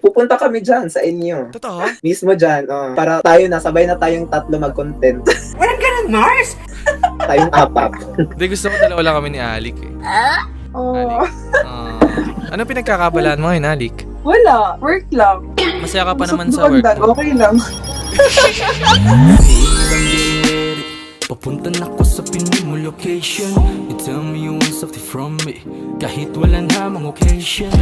Pupunta kami dyan sa inyo. Totoo? Mismo dyan, para tayo sabay na tayong tatlo mag-content. Walang ganun, Mars! Tayong apat. Hindi, gusto ko dalawa lang kami ni Alik eh. Oh, Anong pinagkakabalaan mo ngayon, Alik? wala. Work lang. Masaya ka pa naman Busog sa work doon, mo. okay lang. Papunta na ko sa Pinoy mo location. You tell me you want something from me, kahit walang hamang occasion.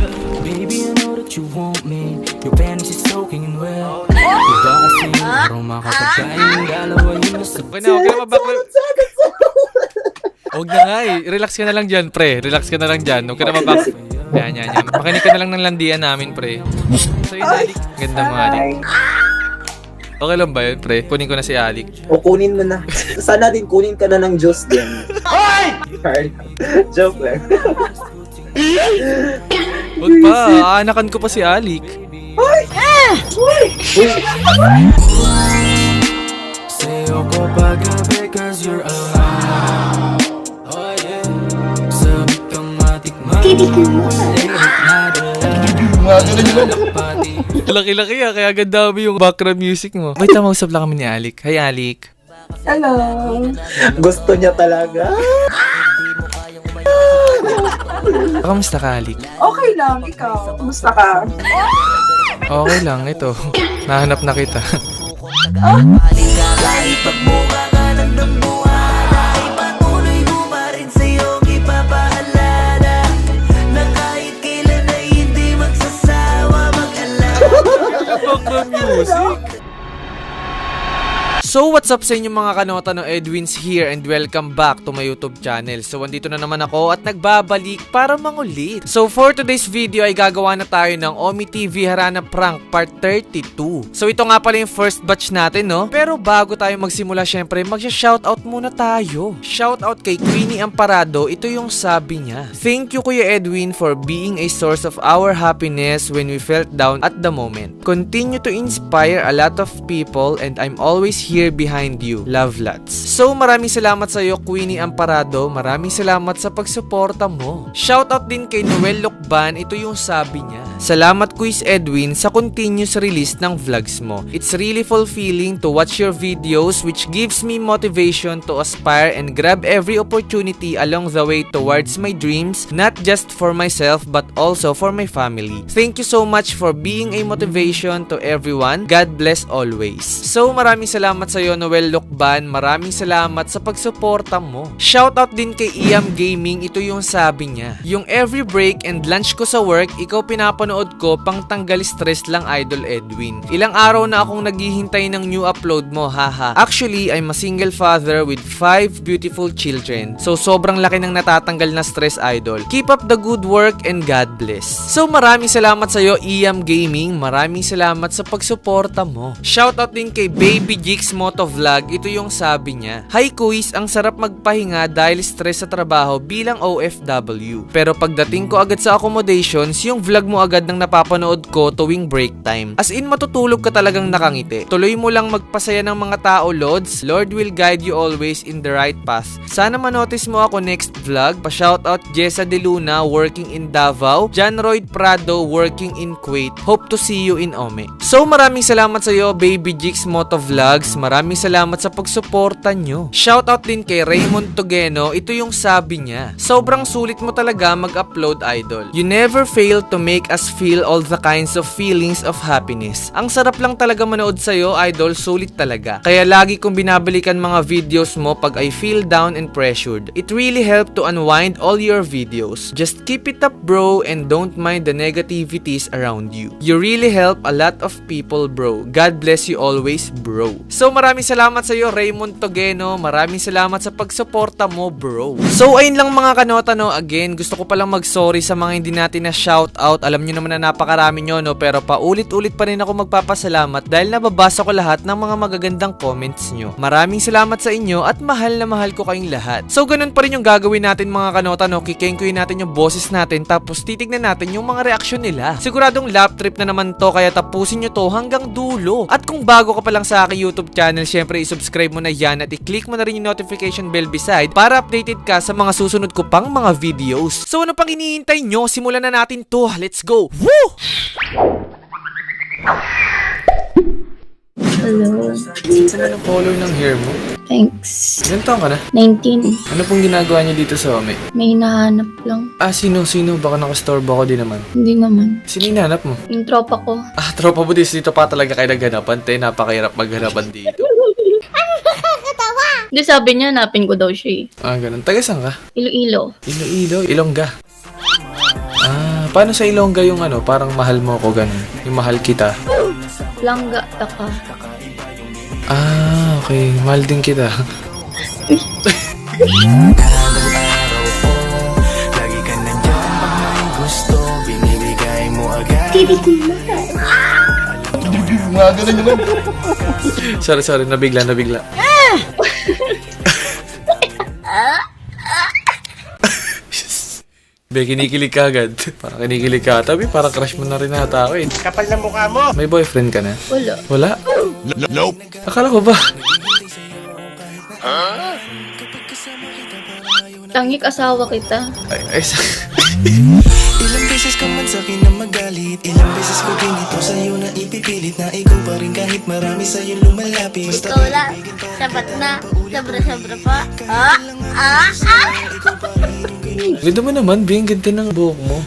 Baby, I know that you want me. Your panties is soaking in wet. Iba kasi yung aroma kapag tayong dalawa yung nasa. Okay na, huwag ka na mabakla. Huwag na nga eh. Relax ka na lang dyan, pre. Relax ka na lang dyan. Huwag ka na mabakla. Yan. Makinig ka na lang ng landian namin, pre. So yun, Alik. Ganda mo, Alik. Okay lang ba yun, pre? Kunin ko na si Alik. O kunin mo na. Sana din kunin ka na ng Diyos din. Hoy! Joke lang. Huwag pa. Aanakan ko pa si Alik. Sa'yo ko paggabi cause you're alive. Oh yeah. Sabi kang matikman. Laki-laki ah. Kaya ganda mo yung background music mo. Wait, mausap lang kami ni Alik. Hi, Alik. Hello. Gusto niya talaga. Kamusta ka, Alik? Okay lang, ikaw. Kumusta ka? Okay lang, ito. Nahanap na kita. Kahit pagbuka ka ng dambuhala, ipatuloy mo pa rin sa'yong ipapaalala na kahit kailan ay hindi magsasawa mag-alala. Background music. So what's up sa inyo mga kanota, no? Edwin's here and welcome back to my YouTube channel. So andito na naman ako at nagbabalik para mangulit. So for today's video ay gagawa na tayo ng Omi TV Harana Prank Part 32. So ito nga pala yung first batch natin, no? Pero bago tayo magsimula, syempre magsha-shoutout muna tayo. Shoutout kay Queenie Amparado, ito yung sabi niya: "Thank you Kuya Edwin for being a source of our happiness when we felt down at the moment. Continue to inspire a lot of people and I'm always here behind you. Love lots." So maraming salamat sa iyo Queenie Amparado. Maraming salamat sa pagsuporta mo. Shoutout din kay Noel Lokban, ito yung sabi niya: "Salamat Quiz Edwin sa continuous release ng vlogs mo. It's really fulfilling to watch your videos which gives me motivation to aspire and grab every opportunity along the way towards my dreams, not just for myself but also for my family. Thank you so much for being a motivation to everyone. God bless always." So maraming salamat sa iyo Noel Lokban. Maraming salamat sa pagsuporta mo. Shoutout din kay Iam Gaming, ito yung sabi niya: "Yung every break and lunch ko sa work, ikaw pinapanood ko pang tanggal stress lang Idol Edwin. Ilang araw na akong naghihintay ng new upload mo, haha. Actually, I'm a single father with 5 beautiful children. So sobrang laki ng natatanggal na stress Idol. Keep up the good work and God bless." So maraming salamat sa iyo Iam Gaming. Maraming salamat sa pagsuporta mo. Shoutout din kay Baby Jigs Motovlog, ito yung sabi niya: "Hi Quiz, ang sarap magpahinga dahil stress sa trabaho bilang OFW. Pero pagdating ko agad sa accommodations, yung vlog mo agad nang napapanood ko tuwing break time. As in matutulog ka talagang nakangiti. Tuloy mo lang magpasaya ng mga tao, Lods. Lord will guide you always in the right path. Sana manotice mo ako next vlog." Pa-shoutout Jessa De Luna, working in Davao. John Royd Prado, working in Kuwait. Hope to see you in Ome. So maraming salamat sa iyo Baby Jigs Motovlogs. Maraming salamat sa pagsuporta nyo. Shoutout din kay Raymond Togeno, ito yung sabi niya: "Sobrang sulit mo talaga mag-upload Idol. You never fail to make us feel all the kinds of feelings of happiness. Ang sarap lang talaga manood sa'yo Idol, sulit talaga. Kaya lagi kong binabalikan mga videos mo pag I feel down and pressured. It really helped to unwind all your videos. Just keep it up bro and don't mind the negativities around you. You really help a lot of people bro. God bless you always bro." So maraming salamat sa iyo Raymond Togeno. Maraming salamat sa pagsuporta mo bro. So ayun lang mga kanota, no. Again, gusto ko palang mag-sorry sa mga hindi natin na shoutout. Alam nyo naman na napakarami nyo, no. Pero paulit-ulit pa rin ako magpapasalamat dahil nababasa ko lahat ng mga magagandang comments nyo. Maraming salamat sa inyo at mahal na mahal ko kayong lahat. So ganun pa rin yung gagawin natin mga kanota, no. Kikengkuin natin yung boses natin tapos titignan natin yung mga reaksyon nila. Siguradong lap trip na naman to, kaya tapusin nyo to hanggang dulo. At kung bago ka pa lang sa aking YouTube channel, syempre i-subscribe mo na yan at i-click mo na rin yung notification bell beside para updated ka sa mga susunod ko pang mga videos. So ano pang hinihintay nyo? Simulan na natin to. Let's go! Woo! yun. Ano ang color ng hair mo? Thanks. Ilan taon ka na? 19. Ano pong ginagawa niyo dito sa Ome? May hinahanap lang. Sino? Baka nakastorbo ako din naman. Hindi naman. Sino hinahanap mo? Yung tropa ko. Tropa mo dito pa talaga kayo naghanapan, te. Napakahirap maghanapan dito. Hindi, sabi niya, hanapin ko daw siya Ganun. Taga saan ka? Iloilo. Iloilo? Ilongga. Paano sa Ilongga yung parang mahal mo ako ganun? Yung mahal kita. Langga, taka. Okay. Mahal din kita. Lagi ka nandiyan pag may gusto, binibigay mo agad. Sorry. Nabigla. Be, kinikilig ka agad. Parang kinikilig ka. Tabi, parang crush mo na rin nata ako eh. Kapal na mukha mo! May boyfriend ka na? Wala. Wala? Nope! Akala ko ba? Tangik asawa kita. Ilang beses ka man sa'kin na magalit, ilang beses ko din ito sa'yo na ipipilit na ikaw pa rin kahit marami sa'yo lumalapit. Basta Ikaw lang, sapat na, sobra-sobra pa. Ganda mo naman, Bing. Ganda ng buhok mo.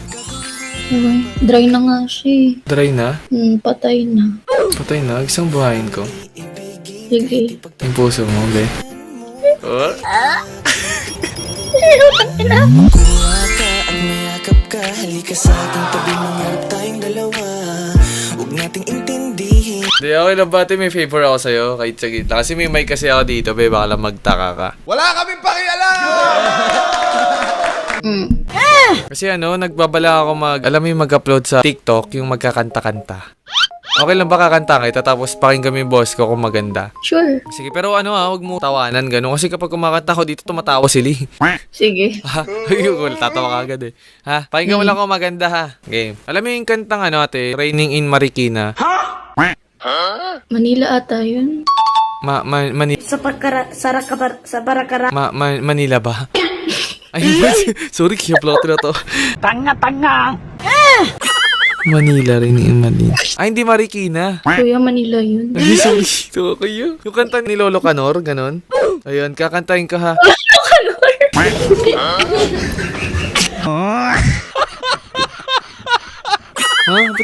Okay. Dry na nga siya. Dry na? Patay na. Patay na. Isang buhayin ko. Sige. Yung puso mo, be. kuha ka at mayakap ka, halika sa aking tabi, mangarap tayong dalawa. Huwag nating intindihin. Di, okay lang ba? May favor ako sa'yo. Kahit sa gitna. Kasi may mic kasi ako dito, be. Baka lang magtaka ka. Wala kaming pakialam! Kasi nagbabala ako alam mo yung mag-upload sa TikTok, yung magkakanta-kanta. Okay lang ba kakanta kita tapos pakinggan mo yung boss ko kung maganda? Sure. Sige, pero huwag mo tawanan gano'n. Kasi kapag kumakanta ko dito, tumatawa sila. Sige. Ayun, tatawa ka agad eh. Pakinggan mo lang kung maganda ha. Game. Alam mo yung kantang ate, Raining in Marikina. Manila ata yun. Manila ba? Ayun, sorry, kiyapla ko na to. Tanga! Manila rin in Manila. Hindi Marikina. Kuya, Manila yun. Ay, sorry. Ito kayo. Yung kanta ni Lolo Canor, ganon. Ayun, kakantahin ka ha. Ba't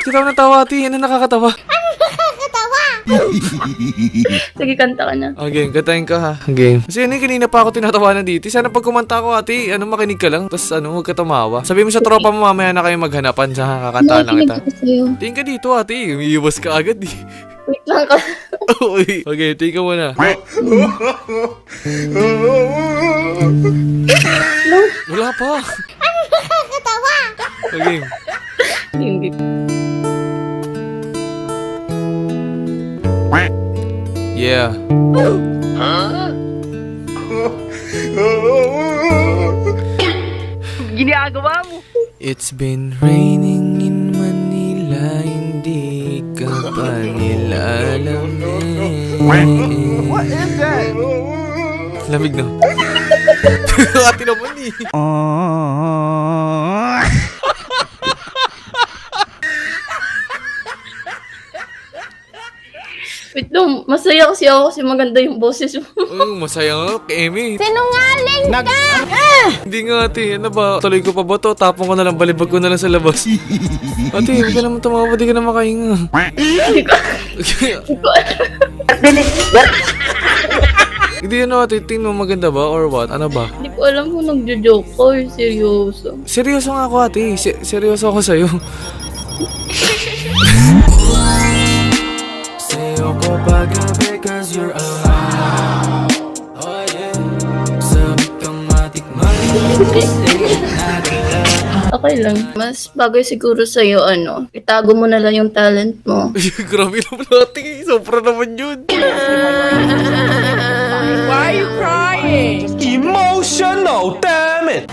ka natawa, ati? Ano nakakatawa? Sige, kanta ka na. Game, kantahin ka ha. Game. Kasi kanina pa ako tinatawanan dito. Sana pag kumanta ko, ate, makinig ka lang. Tapos huwag ka tumawa. Sabi mo sa tropa mo, mamaya na kayo maghanapan sa kakantaan lang kita. Tingin ka dito, ate. Umiiwas ka agad eh. Wait lang ka. Okay, tingin ka muna. Wala pa. Okay. Hindi. Yeah. Ginagawa mo. It's been raining in Manila, hindi ka pa nilalamin. What is that? Lamig no? Ate naman eh. Wait lang, masaya kasi ako kasi maganda yung boses mo. Masaya nga, Amy. Sinungaling ka! Hindi nga ate, ba? Tuloy ko pa ba to? Tapon ko na lang, balibag ko na lang sa labas. Ate, hindi ka naman tumawa, di ka na makahinga. Hindi ate, tingnan mo maganda ba or what? Ano ba? Hindi ko alam kung nagjo-joke ko or seryoso. Seryoso nga ako ate, seryoso ako sa'yo. Sa'yo ko pagabi cause you're alive. Oh yeah. Sabi kang matikman. Okay lang. Mas bagay siguro sa'yo, itago mo na lang yung talent mo. Grabe naman ate, sobra naman yun. Why are you crying? Emotional, damn it!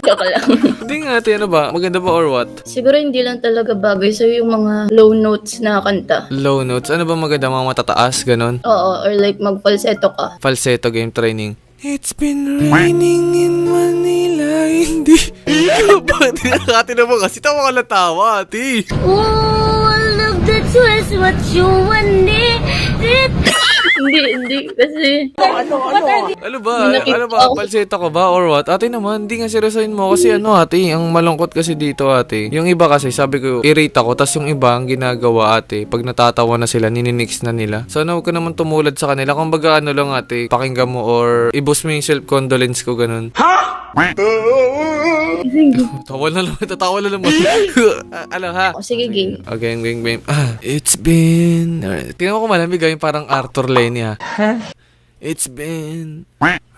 Joke lang. Hindi nga ate, ba? Maganda ba or what? Siguro hindi lang talaga bagay sa'yo yung mga low notes na kanta. Low notes, ano ba maganda? Mga matataas, ganon? Oo, or like mag-falsetto ka. Falsetto game training. It's been raining in Manila, hindi ka ba? Ate naman kasi tawa ka lang tawa, ate. Oh, look, that was what you wanted. Hindi. Kasi, Ano ba? Nakita Ano ba? ko. Palseta ko ba? Or what? Ate naman, hindi nga seryosohin mo. Kasi ano ate, ang malungkot kasi dito ate. Yung iba kasi, sabi ko, irate ako. Tas yung iba, ang ginagawa ate, pag natatawa na sila, nininix na nila. Sana huwag ka naman tumulad sa kanila. Kung baga ano lang ate, pakinggan mo or i-boost mo yung self-condolence ko, ganun. Tawa na naman, tatawa na naman. Ano ha? o sige, game. Okay, game. It's been... Tingnan mo kung malamig yung parang Arthur Lenny ha. It's been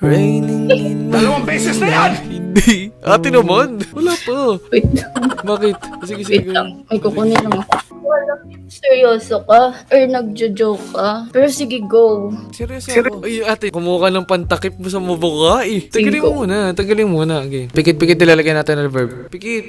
raining in my... Dalawang beses na yan! Hindi. Ate naman. Wala pa. Wait lang. Bakit? Sige. Wait lang. May kukunin lang ako. Wala. Seryoso ka? Or nagjo-joke ka? Pero sige, go. Seryoso ako. Ay, ate, kumuha ka ng pantakip mo sa mabukha eh. Tagalin Cinco. mo muna. Tagalin mo muna. Okay. Pikit nilalagay natin ng verb. Pikit.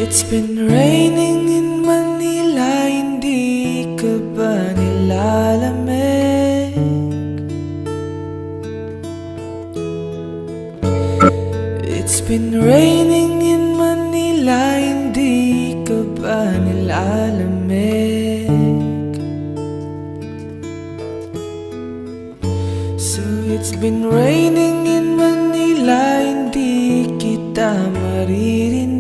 It's been raining in Manila, hindi ka ba nilalamig? It's been raining in Manila, hindi ka ba nilalamig? So it's been raining in Manila, hindi kita maririnig.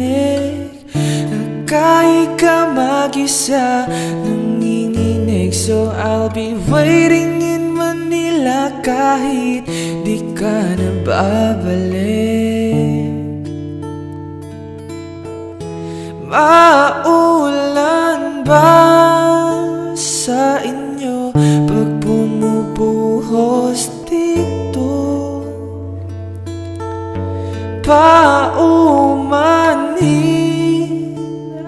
Kahit ka mag-isa nanginginig. So I'll be waiting in Manila kahit di ka na babalik. Maulan ba sa inyo pag bumubuhos dito? Paumanhin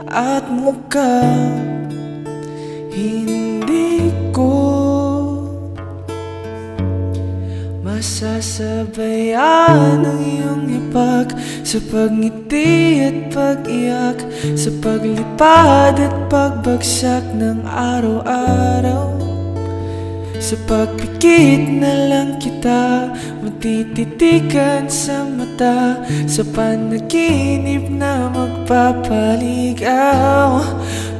at mukhang hindi ko masasabayan ang iyong hipag sa pagngiti at pag-iyak, sa paglipad at pagbagsak ng araw-araw. Sa pagpikit na lang kita, matititigan sa mata, sa panaginip na magpapaligaw.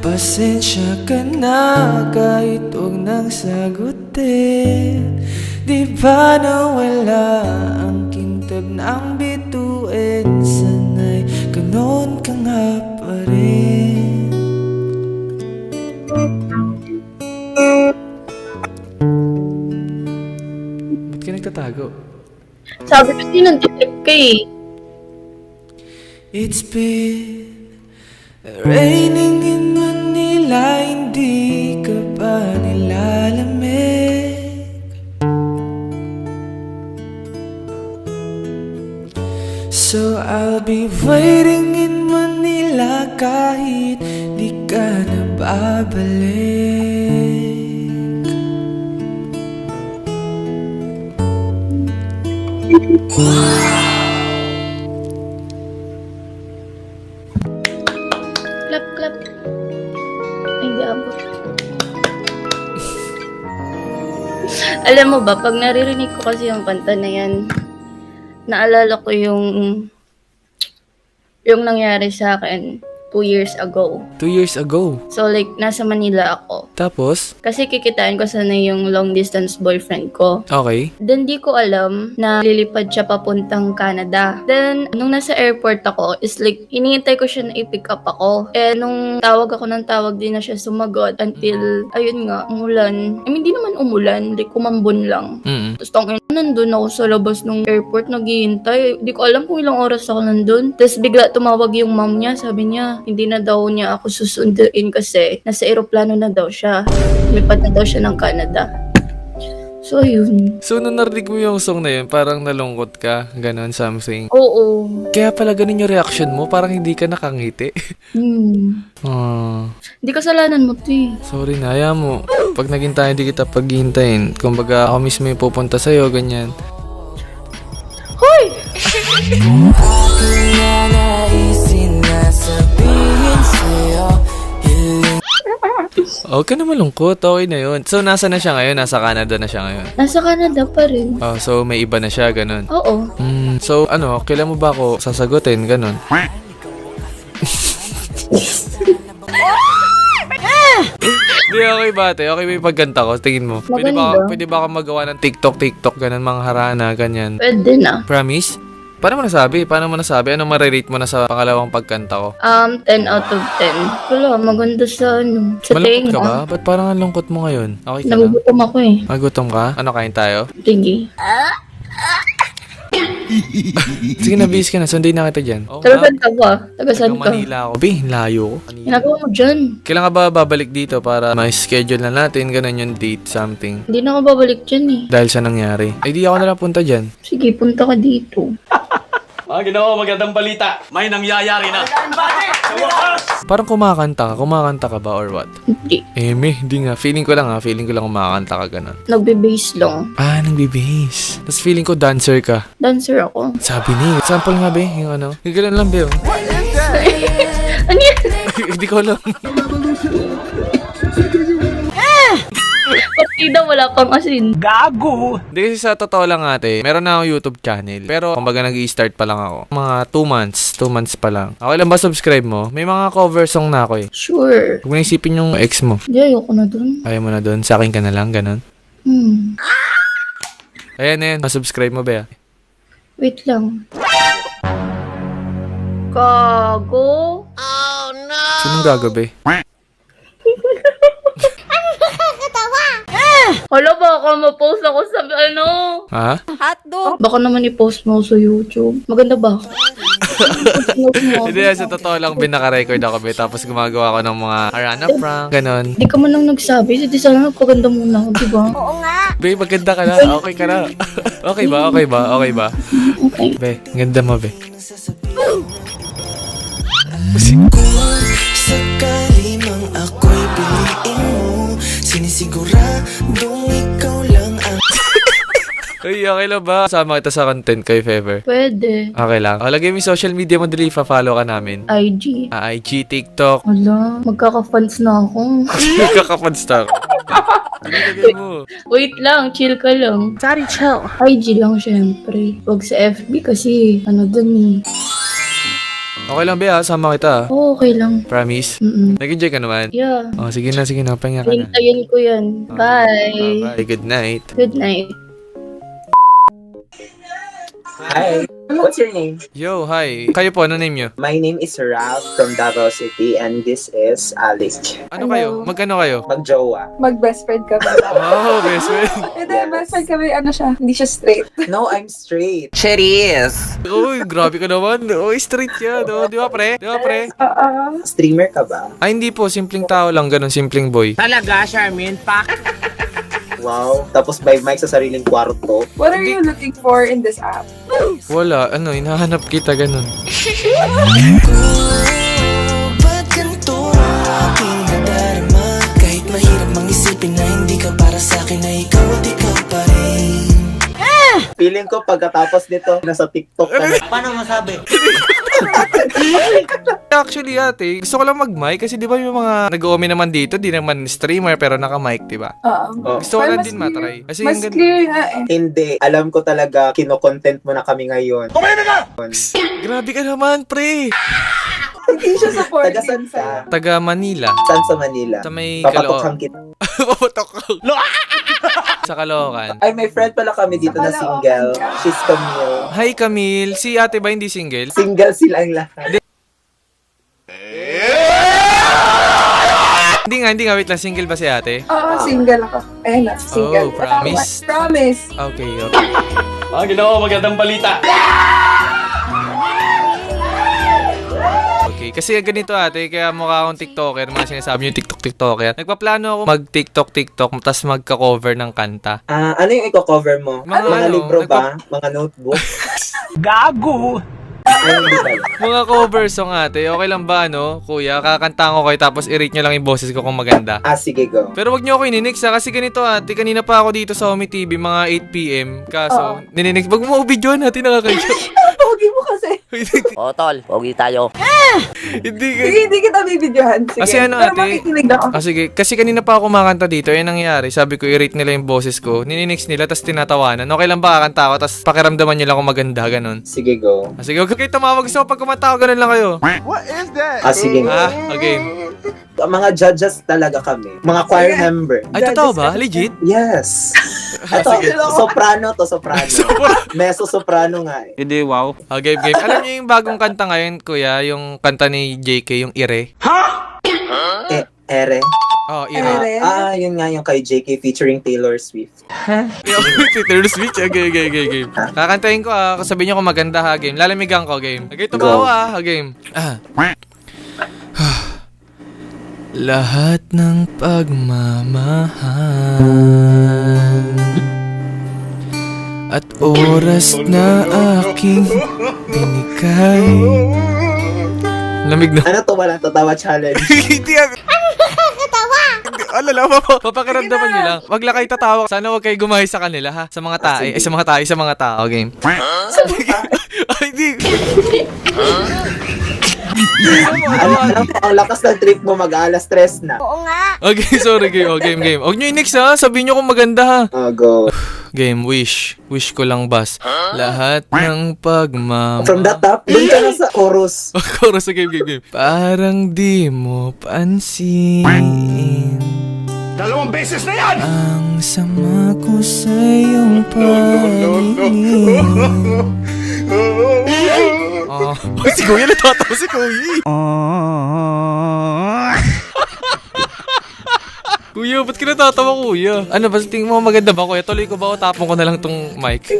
Pasensya ka na kahit huwag nang sagutin. Di ba nawala ang kintab ng bituin? Sana'y ganon ka nga pa rin. Ba't ka nagtatago? Sabi ko sa'yo, nanditip ka eh. It's been raining in Manila, hindi ka ba nilalamig? So I'll be waiting in Manila kahit di ka na babalik. Clap. Ay, diabot. Alam mo ba, pag naririnig ko kasi yung kanta na yan, naalala ko yung nangyari sa akin 2 years ago. 2 years ago. So like, nasa Manila ako. Tapos? Kasi kikitain ko sana yung long distance boyfriend ko. Okay. Then di ko alam na lilipad siya papuntang Canada. Then nung nasa airport ako, is like hinihintay ko siya na i-pick up ako. Eh nung tawag ako ng tawag, di na siya sumagot until ayun nga, umulan. I mean, di naman umulan, like umambon lang. Tapos nandun ako sa labas ng airport, naghihintay. Di ko alam kung ilang oras ako nandun. Tapos bigla tumawag yung mom niya, sabi niya, hindi na daw niya ako susunduin kasi nasa eroplano na daw siya. Lumipad na daw siya ng Canada. So, ayun. So, nung narinig mo yung song na yun, parang nalungkot ka, ganon, something. Oo. Kaya pala ganun yung reaction mo, parang hindi ka nakangiti. Hindi kasalanan mo to eh. Sorry na, ayaw mo. Pag naging tayo, hindi kita paghihintayin. Kumbaga, ako mismo yung pupunta sa'yo, ganyan. Hoy! Naisin na sabihin sa'yo, Huwag ka na malungkot, okay na yun. So, nasa na siya ngayon? Nasa Canada na siya ngayon? Nasa Canada pa rin. Oh, so may iba na siya, ganun. Oo. So, ano, kailan mo ba ako sasagutin, ganun? Hindi, okay ba, ate? Okay ba yung pagkanta ko? Tingin mo. Maganda. Pwede ba ako magawa ng TikTok, ganun, mga harana, ganyan? Pwede na. Promise? Paano mo nasabi? Ano marirate mo na sa pangalawang pagkanta ko? 10 out of 10. Wala, maganda sa sa Malungkot ka tenga. ba? Ba't parang ang lungkot mo ngayon? Okay ka lang? Nagugutom ako eh. Magutom ka? Ano, kain tayo? Sige. Sige na, bis ka na. Sunday na kita dyan. Oo Taga nga. saan ka ba? Taga saan Taga ka? Manila ako. Layo ko. Ginagawa mo dyan. Kailan ka ba babalik dito para ma-schedule na natin, ganun yung date, something? Hindi na ako babalik dyan eh. Dahil sa nangyari. Ay, di ako na lang punta dyan. Sige, punta ka dito. Ginawa, magandang balita. May nangyayari na. Parang kumakanta ka ba or what? Hindi. Hindi nga. Feeling ko lang kumakanta ka ganun. Nagbe-base lang. Nagbe-bass. Tapos feeling ko dancer ka. Dancer ako. Sabi ni, sample nga be, yung ano. Yung ganun lang be, oh. Ano yan? Hindi ko alam. Partida, wala pang asin. Hindi kasi sa totoo lang ate, meron na akong YouTube channel. Pero kumbaga nag-i-start pa lang ako. Mga 2 months. 2 months pa lang. Okay lang ba subscribe mo? May mga cover song na ako eh. Sure. Huwag mo naisipin yung ex mo. Hindi, ayoko na dun. Ayaw mo na doon. Sa akin ka na lang, ganun. Ayan. Subscribe mo ba? Wait lang. Gago. Sinong gagabi? Hala, baka ma-post ako sa ano. Ha? Baka naman i-post mo sa YouTube. Maganda ba? Hindi, sa totoo lang, binaka-record ako be. Tapos gumagawa ako ng mga arana prank, ganun. Di ka man lang nagsabi. Di sana nagpaganda muna ako, di ba? Be, maganda ka na. Okay ka na. Okay ba? Okay. Be, ganda mo be. Sakali mang ako'y piliin mo, sinisiguradong ikaw lang ang Uy, okay lang ba? Sama kita sa content ko if ever. Pwede. Okay lang. Lagay mo yung social media mo dali, pa-follow ka namin. IG. IG, TikTok. Hala, magkaka-fans na ako. Kakapanstar. Lagay mo. Wait lang, chill ka lang. Sorry, chill. IG lang syempre. Huwag sa FB kasi ano dun eh. Okay lang ba? Sama kita. Oo, okay lang. Promise? Nag-enjoy ka naman? Yeah. Oh, sige na. Pahinga ka na. Hintayin ko yan. Bye. Bye. Good night. Good night. Hi. What's your name? Yo, hi. Kayo po, ano name nyo? My name is Ralph from Davao City and this is Alex. Ano kayo? Magkano kayo? Magjowa. Mag-best friend kami. Oh, best friend. Hindi, best friend kami, ano siya, hindi siya straight. No, I'm straight. Uy, grabe ka naman. Uy, straight yan. Oh, di ba, pre? Streamer ka ba? Ay, hindi po. Simpleng tao lang. Ganun, simpleng boy. Talaga, Charmin? Wow. Tapos by mic sa sariling kwarto. What are you looking for in this app? Wala. Ano, hinahanap kita. Ganun. ba't ganito ang aking nadarama? Kahit mahirap mang isipin na hindi ka para sa'kin, na ikaw at ikaw pa rin. Feeling ko pagkatapos nito, nasa TikTok ka na. Paano masabi? Actually, ate, gusto ko lang mag-mic kasi di ba yung mga nag-uumi naman dito, di naman streamer pero naka-mic, di ba? Oh. Gusto ko Pero lang mas din clear- matry. Kasi Mas yung clear nga eh. Hindi. Alam ko talaga, kino-content mo na kami ngayon. grabe ka naman, pre! Hindi siya Taga supporting saan ka? sa'yo. Taga Manila. Saan sa Manila? Sa may Papatokhang kita. Papatok sa Caloocan. Ay, may friend pala kami dito na single. She's Camille. Hi, Camille. Si ate ba hindi single? Single silang lahat. Hindi nga. Wait lang. Single ba si ate? Oo, single ako. Ayun na, single. Oh, promise? Promise. Okay. Ginawa, magandang balita. Okay. Kasi ganito ate, kaya mukha akong TikToker. Mga sinasabi yung TikToker. Nagpaplano ako mag-TikTok, tapos magka-cover ng kanta. Ano yung i-cover mo? Mga Mga ano, libro ba? Mga notebook? Gago! Ay, hindi pala. Mga cover song ate. Okay lang ba, no? Kuya, kakanta ko kayo tapos i-rate nyo lang yung boses ko kung maganda. Sige, go. Pero wag nyo ako ininix ha, kasi ganito ate, kanina pa ako dito sa Omi TV, mga 8 PM. Kaso, nininix, wag mo video natin nakakayo. Pogi mo kasi. O, tol, pogi tayo. Hindi Sige, hindi kita bibidyohan. Sige. Kasi ano, Pero ate? makikinig ako. Sige. Kasi kanina pa ako kumakanta dito. Yan nangyari. Sabi ko, i-rate nila yung boses ko. Nininix nila, tapos tinatawanan. Okay lang ba kakanta ako, tapos pakiramdaman nyo lang kung maganda, ganun. Sige, go. Sige, huwag kayo tumawag. Gusto ko pag kumanta ako, ganun lang kayo. Sige, go. Okay. Mga judges talaga kami. Mga choir member. Ay, totoo ba? Legit? Yes. Ito, soprano to, soprano. Meso soprano nga eh. Hindi, wow. Game. Alam niyo yung bagong kanta ngayon, kuya? Yung kanta ni JK, yung Ire? Ere. Oh, Ire. Yun nga yung kay JK featuring Taylor Swift. Taylor Swift? Game. Kakantahin ko sabihin niyo kung maganda ha, game. Lalamigan ko, game. Okay, tumawa game. Lahat ng pagmamahal at oras na aking binigay. Lamig na. Ano to, walang tatawa challenge? Hindi ako. Alala mo po. Papakiramdaman nyo lang. Wag lang kayo tatawa. Sana wag kayo gumahay sa kanila ha. Sa mga tae. Sa mga tao. Game. Ay, di. Alam mo, ang lakas ng trip mo, mag-alas stress na. Oo nga. Okay, sorry. Game. Huwag nyo i-nix ha. Sabihin nyo kung maganda ha. Go. Game, wish ko lang bas. Lahat ng pagmamahal. From the top, dun ka na sa chorus. Chorus sa game. Parang di mo pansin. 2 beses na yan! Ang sama ko sa iyong paningin. Si Kuya natatawa si Kuya. Kuya, ba't ka natatawa, Kuya? Ano ba, tingin mo maganda ba, Kuya? Tuloy ko ba o tapon ko na lang tong mic?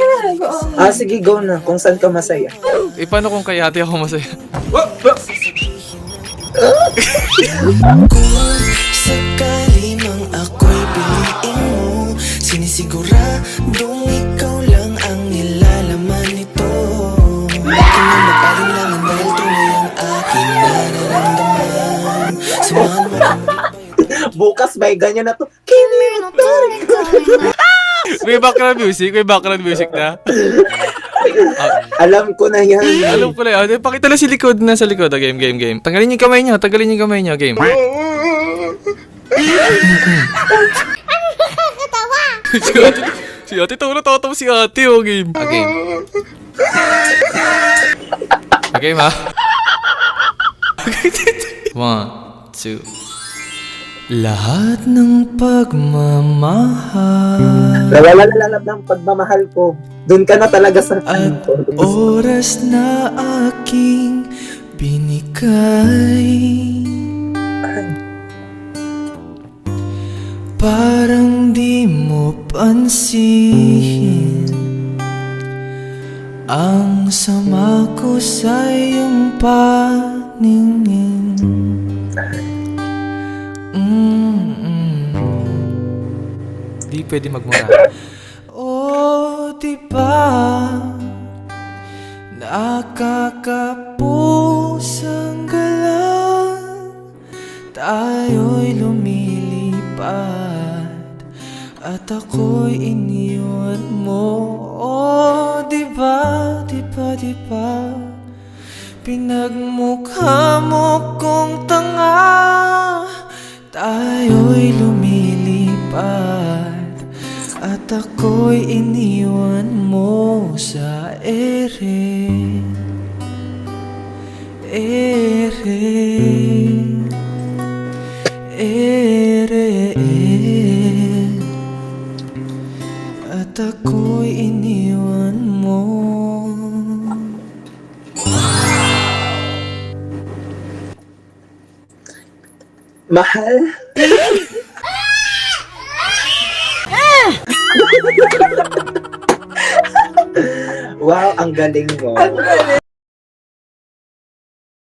Sige, go na. Kung saan ka masaya. Paano kung kay ate ako masaya? Sakali mang ako'y piliin mo, sinisiguradong ikaw lang ang nilalaman nito. Baka na mag-alinlangan dahil tunay ang aking nararamdaman. Samahan mo Bukas may ganyan na to. Kimi no May background music na. Alam ko na yan. Alam ko na yan. Pakita lang si likod na sa likod. Game. Tanggalin yung kamay niyo. Game. Si ate tawa na tatawa si ate. Game. Game. Okay, ma. 1, 2. Lahat ng pagmamahal Nawalalap ng pagmamahal ko. Doon ka na talaga sa at oras na aking binigay. Parang di mo pansin ang sama ko sa iyong paningin. Di pwede magmura. Diba nakakapusang galang, tayo'y lumilipad at ako'y iniwan mo. Diba pinagmukha mo kong tanga, tayo'y lumilipad at ako'y iniwan mo sa ere. At ako'y iniwan mo. mahal. Wow, ang galing mo. Ang galing.